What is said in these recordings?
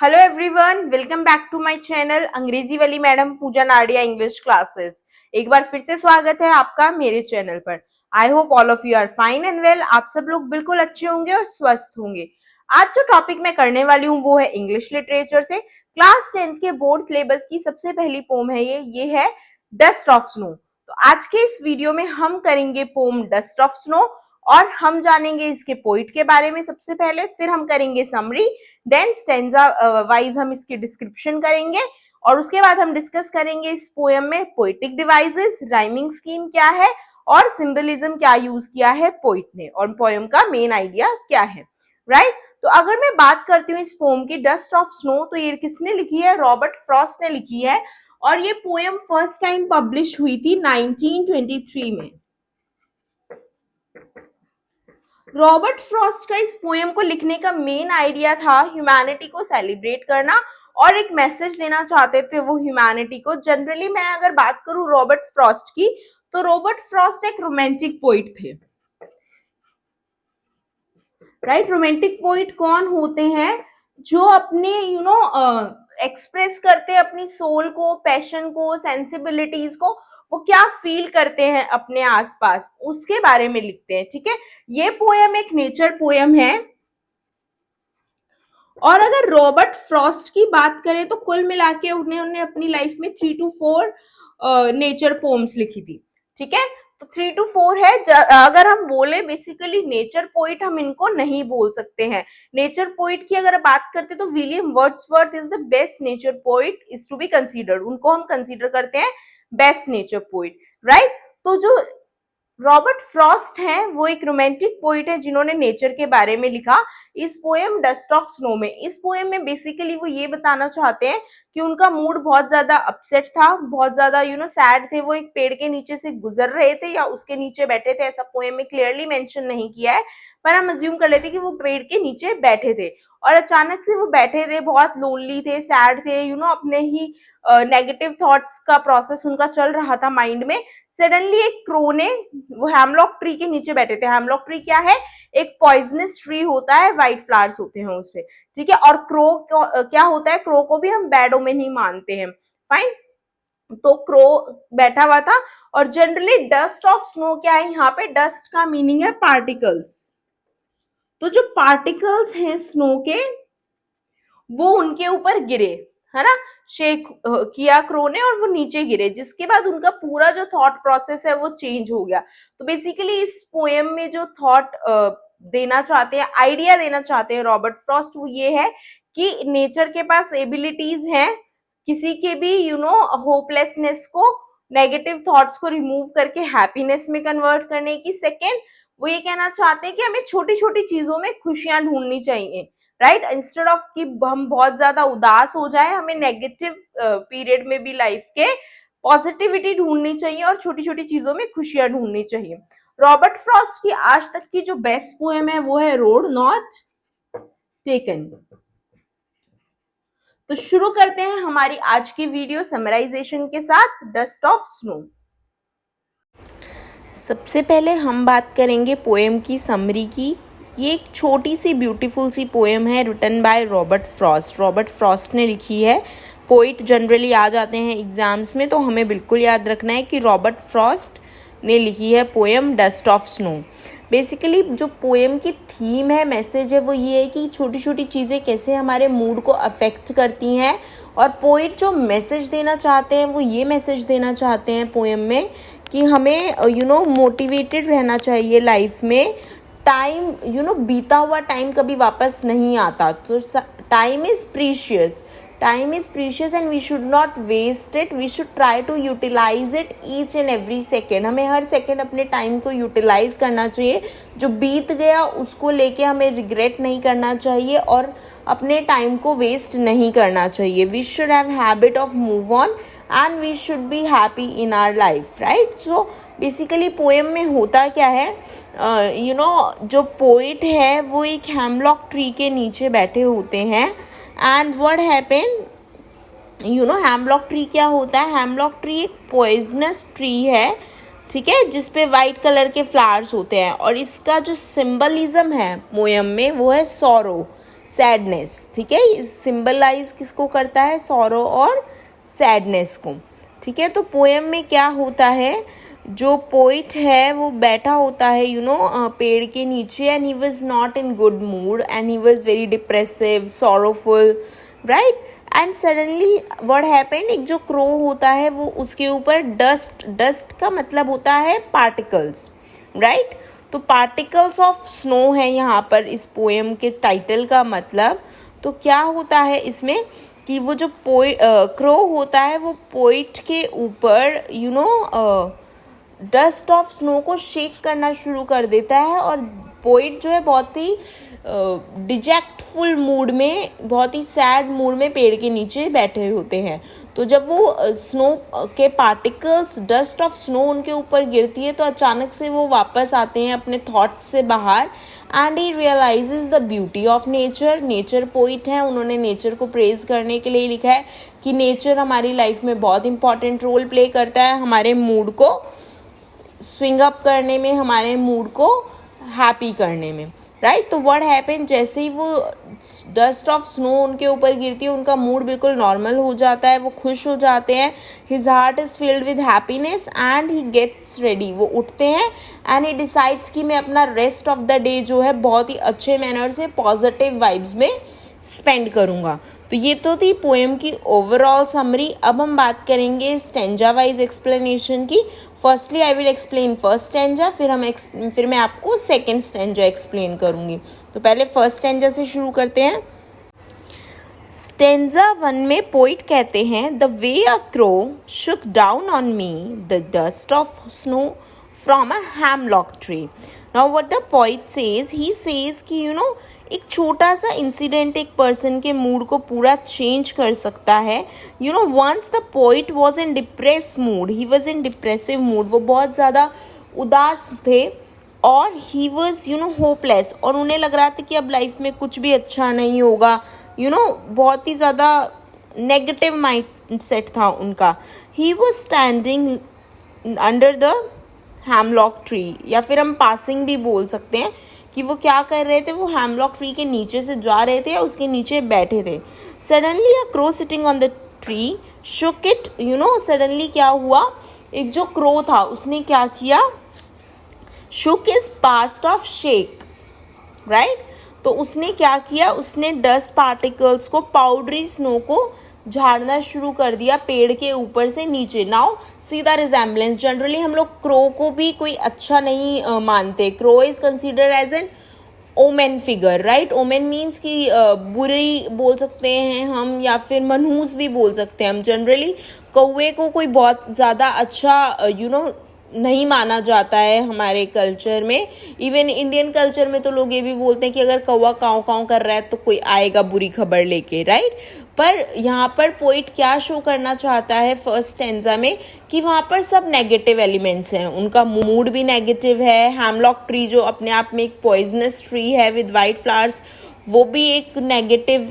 Hello everyone, welcome back to my channel अंग्रेजी वाली madam Pooja Nadia English classes. एक बार फिर से स्वागत है आपका मेरे चैनल पर। I hope all of you are fine and well. आप सब लोग बिल्कुल अच्छे होंगे और स्वस्थ होंगे। आज जो टॉपिक मैं करने वाली हूँ वो है इंग्लिश लिटरेचर से क्लास 10th के बोर्ड सिलेबस की सबसे पहली पोम है ये है डस्ट ऑफ स्नो। तो आज के इस वीडियो में हम करेंगे पोम डस्ट ऑफ स्नो और हम जानेंगे इसके पोइट के बारे में सबसे पहले, फिर हम करेंगे समरी, देन स्टेंजा वाइज हम इसकी डिस्क्रिप्शन करेंगे और उसके बाद हम डिस्कस करेंगे इस पोएम में पोएटिक डिवाइसेस, राइमिंग स्कीम क्या है और सिंबलिज्म क्या यूज किया है पोइट ने और पोएम का मेन आइडिया क्या है, राइट। तो अगर मैं बात करती हूँ इस पोएम की डस्ट ऑफ स्नो, तो ये किसने लिखी है? रॉबर्ट फ्रॉस्ट ने लिखी है और ये पोएम फर्स्ट टाइम पब्लिश हुई थी 1923 में। रॉबर्ट फ्रॉस्ट का इस पोएम को लिखने का मेन आइडिया था ह्यूमैनिटी को सेलिब्रेट करना और एक मैसेज देना चाहते थे वो ह्यूमैनिटी को। जनरली मैं अगर बात करूं रॉबर्ट फ्रॉस्ट की, तो रॉबर्ट फ्रॉस्ट एक रोमांटिक पोइट थे, राइट। रोमांटिक पोइट कौन होते हैं? जो अपने एक्सप्रेस करते हैं अपनी सोल को, पैशन को, सेंसिबिलिटीज को, वो क्या फील करते हैं अपने आसपास, उसके बारे में लिखते हैं, ठीक है। ये पोएम एक नेचर पोएम है और अगर रॉबर्ट फ्रॉस्ट की बात करें तो कुल मिला के उन्होंने अपनी लाइफ में 3 to 4 नेचर पोम्स लिखी थी, ठीक है। तो 3 to 4 है। अगर हम बोले बेसिकली नेचर पोइट हम इनको नहीं बोल सकते हैं। नेचर पोइट की अगर बात करते तो William Wordsworth is the best nature poet is to be considered, उनको हम कंसीडर करते हैं बेस्ट नेचर पोइट, राइट। तो जो रॉबर्ट फ्रॉस्ट है वो एक रोमांटिक पोइट है जिन्होंने नेचर के बारे में लिखा इस पोएम डस्ट ऑफ स्नो में। इस पोएम में बेसिकली वो ये बताना चाहते हैं कि उनका मूड बहुत ज्यादा अपसेट था, बहुत ज्यादा सैड थे। वो एक पेड़ के नीचे से गुजर रहे थे या उसके नीचे बैठे थे, ऐसा पोएम में क्लियरली मेंशन नहीं किया है, पर हम अज्यूम कर लेते कि वो पेड़ के नीचे बैठे थे और अचानक से वो बैठे थे, बहुत लोनली थे, सैड थे, अपने ही नेगेटिव थॉट्स का प्रोसेस उनका चल रहा था माइंड में। सडनली एक क्रो ने, वो हैमलॉक ट्री के नीचे बैठे थे। हैमलॉक ट्री क्या है? एक पॉइजनस ट्री होता है, व्हाइट फ्लावर्स होते हैं उसपे, ठीक है। और क्रो क्या होता है? क्रो को भी हम बैड ओमेन ही मानते हैं, फाइन। तो क्रो बैठा हुआ था और जनरली डस्ट ऑफ स्नो क्या है? यहाँ पे डस्ट का मीनिंग है पार्टिकल्स। तो जो पार्टिकल्स हैं स्नो के वो उनके ऊपर गिरे, है ना, शेक किया क्रो ने और वो नीचे गिरे, जिसके बाद उनका पूरा जो थॉट प्रोसेस है वो चेंज हो गया। तो बेसिकली इस पोएम में जो थॉट देना चाहते हैं, आइडिया देना चाहते हैं रॉबर्ट फ्रॉस्ट, वो ये है कि नेचर के पास एबिलिटीज हैं किसी के भी होपलेसनेस को, नेगेटिव थॉट्स को रिमूव करके हैप्पीनेस में कन्वर्ट करने की। सेकेंड, वो ये कहना चाहते हैं कि हमें छोटी छोटी चीजों में खुशियां ढूंढनी चाहिए, राइट। इंस्टेड ऑफ कि हम बहुत ज्यादा उदास हो जाए, हमें नेगेटिव पीरियड में भी लाइफ के पॉजिटिविटी ढूंढनी चाहिए और छोटी छोटी चीजों में खुशियां ढूंढनी चाहिए। रॉबर्ट फ्रॉस्ट की आज तक की जो बेस्ट पोएम है वो है रोड नॉट टेकन। तो शुरू करते हैं हमारी आज की वीडियो समराइजेशन के साथ डस्ट ऑफ स्नो। सबसे पहले हम बात करेंगे पोएम की समरी की। ये एक छोटी सी ब्यूटीफुल सी पोएम है written by Robert Frost. Robert Frost ने लिखी है। पोइट जनरली आ जाते हैं एग्जाम्स में, तो हमें बिल्कुल याद रखना है कि रॉबर्ट फ्रॉस्ट ने लिखी है poem dust of snow. Basically जो पोएम की थीम है, मैसेज है, वो ये है कि छोटी छोटी चीज़ें कैसे हमारे मूड को अफेक्ट करती हैं। और पोइट जो मैसेज देना चाहते हैं वो ये मैसेज देना चाहते हैं पोएम में कि हमें मोटिवेटेड रहना चाहिए लाइफ में। टाइम बीता हुआ टाइम कभी वापस नहीं आता, तो time is precious, time is precious and we should not waste it, we should try to utilize it each and every second. हमें हर सेकेंड अपने टाइम को यूटिलाइज करना चाहिए। जो बीत गया उसको लेके हमें रिग्रेट नहीं करना चाहिए और अपने टाइम को वेस्ट नहीं करना चाहिए। We should have habit of move on and we should be happy in our life, right. So basically poem में होता क्या है, जो पोइट है वो एक हेमलॉक ट्री के नीचे बैठे होते हैं and what happen, hemlock tree क्या होता है? हेमलॉक ट्री एक पॉइजनस ट्री है, ठीक है, जिसपे वाइट कलर के फ्लावर्स होते हैं और इसका जो सिंबलिज्म है पोएम में वो है सॉरो। सैडनेस, ठीक है, सिंबलाइज किसको करता है, सॉरो और सैडनेस को, ठीक है। तो पोएम में क्या होता है, जो पोइट है वो बैठा होता है पेड़ के नीचे, and he was not in good mood and he was very depressive, sorrowful, right. And suddenly what happened, एक जो क्रो होता है वो उसके ऊपर डस्ट का मतलब होता है पार्टिकल्स, राइट। तो पार्टिकल्स ऑफ स्नो है यहाँ पर इस पोएम के टाइटल का मतलब। तो क्या होता है इसमें कि वो जो क्रो होता है वो पोइट के ऊपर डस्ट ऑफ स्नो को शेक करना शुरू कर देता है, और पोइट जो है बहुत ही डिजेक्टफुल मूड में, बहुत ही सैड मूड में पेड़ के नीचे बैठे होते हैं। तो जब वो स्नो के पार्टिकल्स, डस्ट ऑफ स्नो उनके ऊपर गिरती है तो अचानक से वो वापस आते हैं अपने थॉट्स से बाहर, and he realizes the beauty of nature. Nature poet है, उन्होंने नेचर को प्रेज करने के लिए लिखा है कि नेचर हमारी लाइफ में बहुत इंपॉर्टेंट रोल प्ले करता है, हमारे मूड को स्विंग अप करने में, हमारे मूड को हैप्पी करने में, राइट। तो व्हाट हैपन, जैसे ही वो डस्ट ऑफ स्नो उनके ऊपर गिरती है उनका मूड बिल्कुल नॉर्मल हो जाता है, वो खुश हो जाते हैं, his heart is filled with happiness and he gets ready. वो उठते हैं एंड ही डिसाइड्स कि मैं अपना रेस्ट ऑफ द डे जो है बहुत ही अच्छे मैनर से पॉजिटिव वाइब्स में स्पेंड करूँगा। तो ये तो थी पोएम की ओवरऑल समरी। अब हम बात करेंगे स्टेंजा वाइज एक्सप्लेनेशन की। Firstly I will explain first stanza, फिर मैं आपको सेकेंड स्टेंजा एक्सप्लेन करूँगी। तो पहले फर्स्ट स्टेंजा से शुरू करते हैं। स्टेंजा 1 में पोइट कहते हैं, the way a crow Shuk down on me the dust of snow from a hemlock tree. Now what the poet says, he says कि एक छोटा सा इंसिडेंट एक पर्सन के मूड को पूरा चेंज कर सकता है। Once the poet was in depress mood, he was in depressive mood, वो बहुत ज़्यादा उदास थे और ही वॉज होपलेस, और उन्हें लग रहा था कि अब लाइफ में कुछ भी अच्छा नहीं होगा, बहुत ही ज़्यादा नेगेटिव माइंड सेट था उनका। He was standing under the hemlock tree, या फिर हम पासिंग भी बोल सकते हैं कि वो क्या कर रहे थे, वो हैमलॉक ट्री के नीचे से जा रहे थे या उसके नीचे बैठे थे। Suddenly a crow sitting on the tree shook it, suddenly क्या हुआ, एक जो क्रो था उसने क्या किया, shook is past of shake, right. तो उसने क्या किया, उसने डस्ट पार्टिकल्स को, पाउडरी स्नो को झाड़ना शुरू कर दिया पेड़ के ऊपर से नीचे। Now see the resemblance, generally हम लोग क्रो को भी कोई अच्छा नहीं मानते। Crow is considered as an omen figure, right. Omen means कि बुरी बोल सकते हैं हम, या फिर मनहूस भी बोल सकते हैं हम। जनरली कौवे को कोई बहुत ज़्यादा अच्छा नहीं माना जाता है हमारे कल्चर में। इवन इंडियन कल्चर में तो लोग ये भी बोलते हैं कि अगर कौवा काँव काँव कर रहा है तो कोई आएगा बुरी खबर लेके, राइट। पर यहाँ पर पोइट क्या शो करना चाहता है फर्स्ट स्टेंजा में, कि वहाँ पर सब नेगेटिव एलिमेंट्स हैं, उनका मूड भी नेगेटिव है। हैमलॉक ट्री जो अपने आप में एक पॉइजनस ट्री है विद वाइट फ्लावर्स, वो भी एक नेगेटिव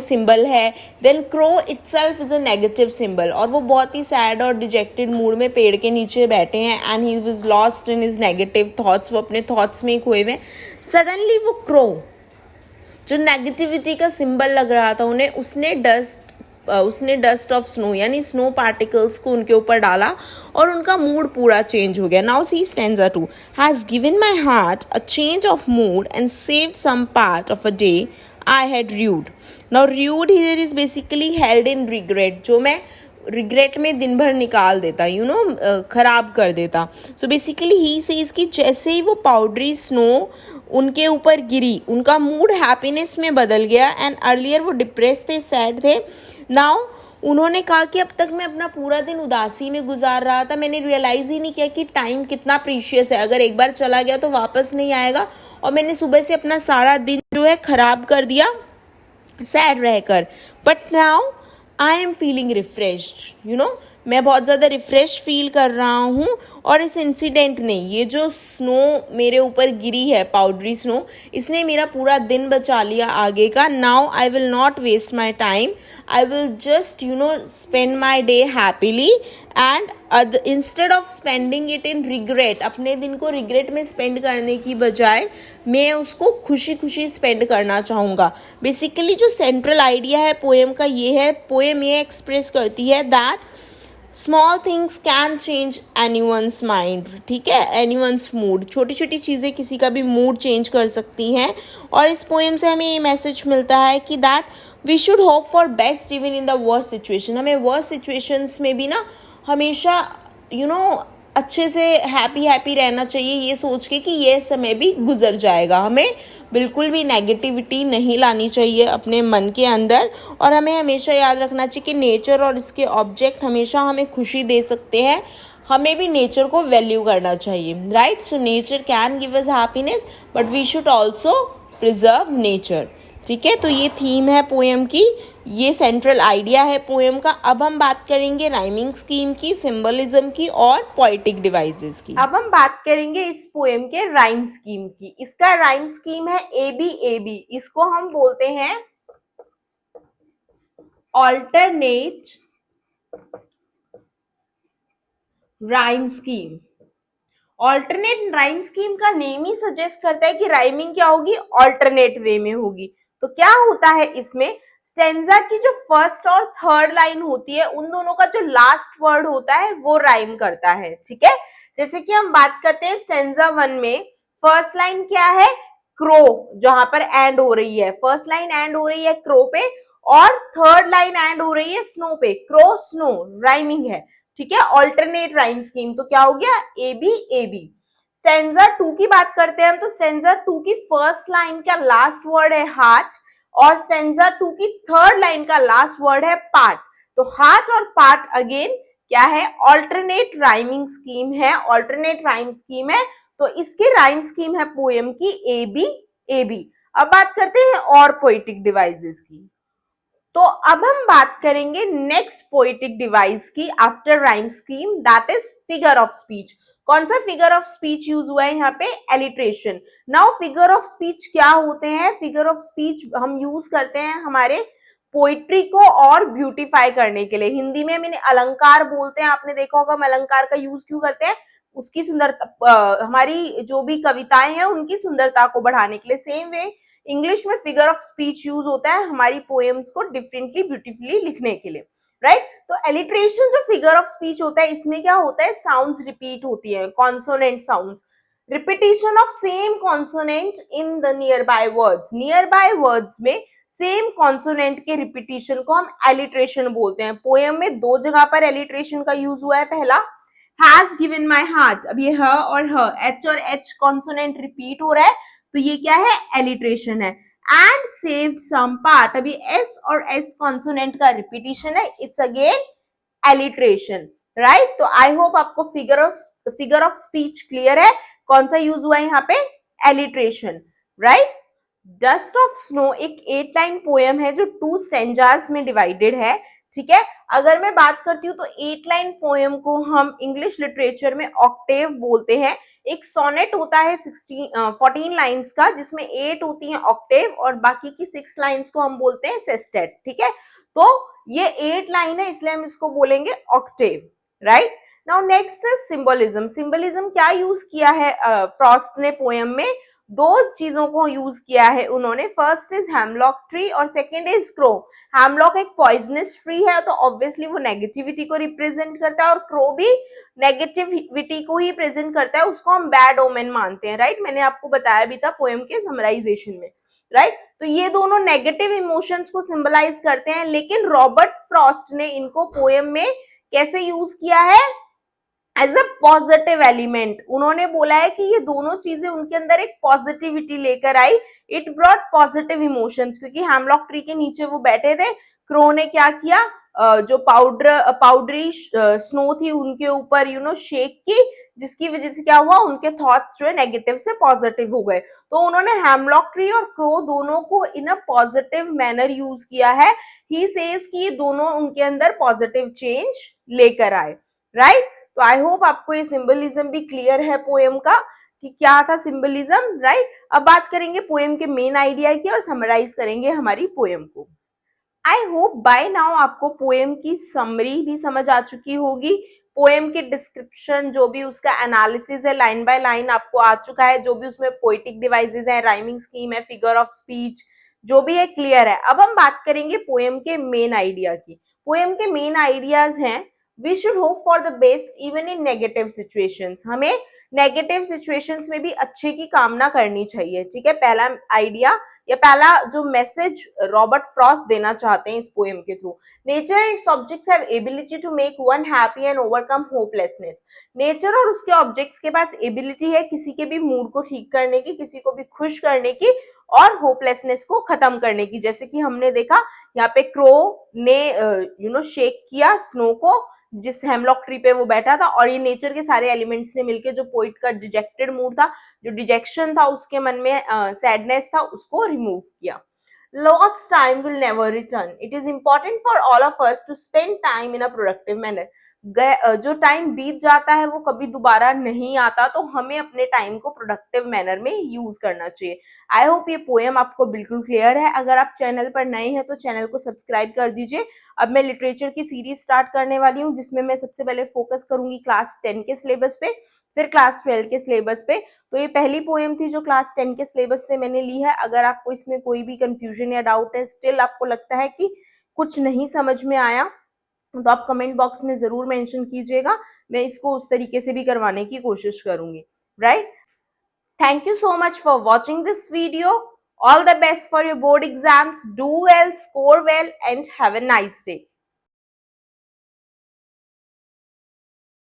सिंबल है। Then crow itself is a negative symbol, और वो बहुत ही सैड और डिजेक्टेड मूड में पेड़ के नीचे बैठे हैं and he was lost in his negative thoughts, वो अपने थॉट्स में खोए हुए। सडनली वो क्रो जो नेगेटिविटी का सिंबल लग रहा था उन्हें, उसने डस्ट ऑफ स्नो यानी स्नो पार्टिकल्स को उनके ऊपर डाला और उनका मूड पूरा चेंज हो गया। Now see stanza 2, has given my heart a change of mood and saved some part of a day I had rued. Now rued here is basically held in regret, जो मैं regret में दिन भर निकाल देता, खराब कर देता। सो बेसिकली ही सेज कि जैसे ही वो पाउडरी स्नो उनके ऊपर गिरी, उनका मूड हैप्पीनेस में बदल गया। एंड अर्लियर वो डिप्रेस थे, सैड थे। नाउ उन्होंने कहा कि अब तक मैं अपना पूरा दिन उदासी में गुजार रहा था, मैंने रियलाइज़ ही नहीं किया कि टाइम कितना प्रीशियस है, अगर एक बार चला गया तो वापस नहीं आएगा, और मैंने सुबह से अपना सारा दिन जो है खराब कर दिया सैड रहकर। But now I am feeling refreshed, मैं बहुत ज़्यादा रिफ़्रेश फील कर रहा हूँ और इस इंसिडेंट ने, ये जो स्नो मेरे ऊपर गिरी है, पाउडरी स्नो, इसने मेरा पूरा दिन बचा लिया आगे का. Now I will not waste my time, I will just spend my day happily and instead of spending it in regret, अपने दिन को रिग्रेट में स्पेंड करने की बजाय मैं उसको खुशी खुशी स्पेंड करना चाहूँगा. बेसिकली जो सेंट्रल आइडिया है पोएम का ये है, पोएम ये एक्सप्रेस करती है that small things can change anyone's mind. ठीक है, एनीवन्स मूड, छोटी छोटी चीज़ें किसी का भी मूड चेंज कर सकती हैं. और इस पोएम से हमें ये मैसेज मिलता है कि that we should hope for best even in the worst situation. हमें वर्स्ट सिचुएशंस में भी ना हमेशा अच्छे से हैप्पी रहना चाहिए, ये सोच के कि ये समय भी गुजर जाएगा. हमें बिल्कुल भी नेगेटिविटी नहीं लानी चाहिए अपने मन के अंदर, और हमें हमेशा याद रखना चाहिए कि नेचर और इसके ऑब्जेक्ट हमेशा हमें खुशी दे सकते हैं. हमें भी नेचर को वैल्यू करना चाहिए, right. So nature can give us happiness but we should also preserve nature. ठीक है, तो ये थीम है पोएम की, ये सेंट्रल आइडिया है पोएम का. अब हम बात करेंगे राइमिंग स्कीम की, सिंबलिज्म की और पोएटिक डिवाइसेस की. अब हम बात करेंगे इस पोएम के राइम स्कीम की. इसका राइम स्कीम है एबी एबी. इसको हम बोलते हैं alternate rhyme scheme. Alternate rhyme scheme का नेम ही सजेस्ट करता है कि राइमिंग क्या होगी, ऑल्टरनेट वे में होगी. तो क्या होता है इसमें, स्टेंजा की जो फर्स्ट और थर्ड लाइन होती है उन दोनों का जो लास्ट वर्ड होता है वो राइम करता है. ठीक है, जैसे कि हम बात करते हैं स्टेंजा 1 में फर्स्ट लाइन क्या है, क्रो, जहां पर एंड हो रही है, फर्स्ट लाइन एंड हो रही है क्रो पे और थर्ड लाइन एंड हो रही है स्नो पे. क्रो स्नो राइमिंग है. ठीक है, ऑल्टरनेट राइम स्कीम. तो क्या हो गया, A B A B. Stanza 2 की बात करते हैं हम, तो स्टेंजा 2 की फर्स्ट लाइन का लास्ट वर्ड है हार्ट और स्टेंजा 2 की थर्ड लाइन का लास्ट वर्ड है पार्ट. तो हार्ट और पार्ट अगेन क्या है, ऑल्टरनेट राइमिंग स्कीम है, ऑल्टरनेट राइम स्कीम है. तो इसकी राइम स्कीम है पोएम की ए बी ए बी. अब बात करते हैं और पोएटिक डिवाइसेस की. तो अब हम बात करेंगे नेक्स्ट पोएटिक डिवाइस की after rhyme scheme, that is figure of speech. कौन सा फिगर ऑफ स्पीच यूज हुआ है यहाँ पे, alliteration. Now figure of speech क्या होते हैं, फिगर ऑफ स्पीच हम यूज करते हैं हमारे पोइट्री को और ब्यूटीफाई करने के लिए. हिंदी में मैंने अलंकार बोलते हैं, आपने देखा होगा हम अलंकार का यूज क्यों करते हैं, उसकी सुंदरता, हमारी जो भी कविताएं हैं उनकी सुंदरता को बढ़ाने के लिए. सेम वे इंग्लिश में फिगर ऑफ स्पीच यूज होता है हमारी पोएम्स को डिफरेंटली ब्यूटीफुली लिखने के लिए, राइट. तो एलिट्रेशन जो फिगर ऑफ स्पीच होता है इसमें क्या होता है, साउंड्स रिपीट होती है, consonant sounds, repetition of same consonant in the near by words. Near by words में सेम कॉन्सोनेंट के रिपीटिशन को हम एलिट्रेशन बोलते हैं. पोएम में दो जगह पर एलिट्रेशन का यूज हुआ है. पहला, हैज गिवन माई हार्ट, अब ये ह और ह, एच और एच कॉन्सोनेंट रिपीट हो रहा है तो ये क्या है, एलिट्रेशन है. एंड सेव्ड सम पार्ट, अभी एस और एस कॉन्सोनेंट का रिपीटिशन है, इट्स अगेन एलिट्रेशन, राइट. तो आई होप आपको फिगर ऑफ स्पीच क्लियर है. कौन सा यूज हुआ है यहाँ पे, alliteration, right. Dust of snow एक 8 लाइन पोएम है जो 2 स्टेंजास में डिवाइडेड है. ठीक है, अगर मैं बात करती हूँ तो 8 लाइन पोएम को हम इंग्लिश लिटरेचर में ऑक्टेव बोलते हैं. एक सोनेट होता है 14 लाइंस का जिसमें 8 होती हैं ऑक्टेव और बाकी की 6 लाइंस को हम बोलते हैं सेस्टेट. ठीक है, तो ये 8 लाइन है इसलिए हम इसको बोलेंगे ऑक्टेव, राइट. नाउ नेक्स्ट है सिंबलिज्म. सिंबलिज्म क्या यूज किया है फ्रॉस्ट ने पोएम में, दो चीजों को यूज किया है उन्होंने. फर्स्ट इज हेमलॉक ट्री और सेकंड इज क्रो. हेमलॉक एक पॉइजनस ट्री है तो ऑब्वियसली वो नेगेटिविटी को रिप्रेजेंट करता है और क्रो भी नेगेटिविटी को ही प्रेजेंट करता है, उसको हम बैड ओमेन मानते हैं, राइट. मैंने आपको बताया भी था पोएम के समराइजेशन में, राइट. तो ये दोनों नेगेटिव इमोशंस को सिंबलाइज करते हैं, लेकिन रॉबर्ट फ्रॉस्ट ने इनको पोएम में कैसे यूज किया है, एज अ पॉजिटिव एलिमेंट. उन्होंने बोला है कि ये दोनों चीजें उनके अंदर एक पॉजिटिविटी लेकर आई, इट ब्रॉट पॉजिटिव इमोशंस. क्योंकि हेमलॉक ट्री के नीचे वो बैठे थे, क्रो ने क्या किया, जो पाउडरी स्नो थी उनके ऊपर शेक की, जिसकी वजह से क्या हुआ, उनके थॉट्स जो है नेगेटिव से पॉजिटिव हो गए। तो उन्होंने हेमलॉक ट्री और क्रो दोनों को इन अ पॉजिटिव मैनर यूज किया है। ही सेज कि ये दोनों उनके अंदर पॉजिटिव चेंज लेकर आए, राइट। तो आई होप आपको ये सिंबलिज्म भी क्लियर है पोएम का कि क्या था सिंबलिज्म, राइट। अब बात करेंगे पोएम के मेन आइडिया की और समराइज करेंगे हमारी पोएम को। आई होप बाय नाउ आपको पोएम की समरी भी समझ आ चुकी होगी। पोएम की डिस्क्रिप्शन, जो भी उसका एनालिसिस है लाइन बाय लाइन आपको आ चुका है, जो भी उसमें पोएटिक डिवाइसेस है, राइमिंग स्कीम है, फिगर ऑफ स्पीच जो भी है क्लियर है। अब हम बात करेंगे पोएम के मेन आइडिया की। पोएम के मेन आइडियाज हैं, we should hope for the best even in negative situations. हमें नेगेटिव सिचुएशंस में भी अच्छे की कामना करनी चाहिए, ठीक है। पहला आइडिया या पहला जो मैसेज रॉबर्ट फ्रॉस्ट देना चाहते हैं इस पोएम के through, nature and its objects have ability to make one happy and overcome hopelessness. Nature और उसके ऑब्जेक्ट्स के पास एबिलिटी है किसी के भी मूड को ठीक करने की, किसी को भी खुश करने की और होपलेसनेस को खत्म करने की। जैसे कि हमने देखा यहाँ पे क्रो ने शेक किया स्नो को, जिस हेमलॉक ट्री पे वो बैठा था, और ये नेचर के सारे एलिमेंट्स ने मिलकर जो पोइट का डिजेक्टेड मूड था, जो डिजेक्शन था उसके मन में, सैडनेस था, उसको रिमूव किया। Lost time will never return. It is important for all of us to spend time in a productive manner. जो टाइम बीत जाता है वो कभी दोबारा नहीं आता, तो हमें अपने टाइम को प्रोडक्टिव मैनर में यूज करना चाहिए। आई होप ये पोएम आपको बिल्कुल क्लियर है। अगर आप चैनल पर नए हैं तो चैनल को सब्सक्राइब कर दीजिए। अब मैं लिटरेचर की सीरीज स्टार्ट करने वाली हूँ, जिसमें मैं सबसे पहले फोकस करूंगी क्लास 10 के सिलेबस पे, फिर क्लास 12 के सिलेबस पे। तो ये पहली पोएम थी जो क्लास 10 के सिलेबस से मैंने ली है। अगर आपको इसमें कोई भी कंफ्यूजन या डाउट है, स्टिल आपको लगता है कि कुछ नहीं समझ में आया, तो आप कमेंट बॉक्स में जरूर मेंशन कीजिएगा। मैं इसको उस तरीके से भी करवाने की कोशिश करूंगी, right. Thank you so much for watching this video. All the best for your board exams. Do well, score well and have a nice day.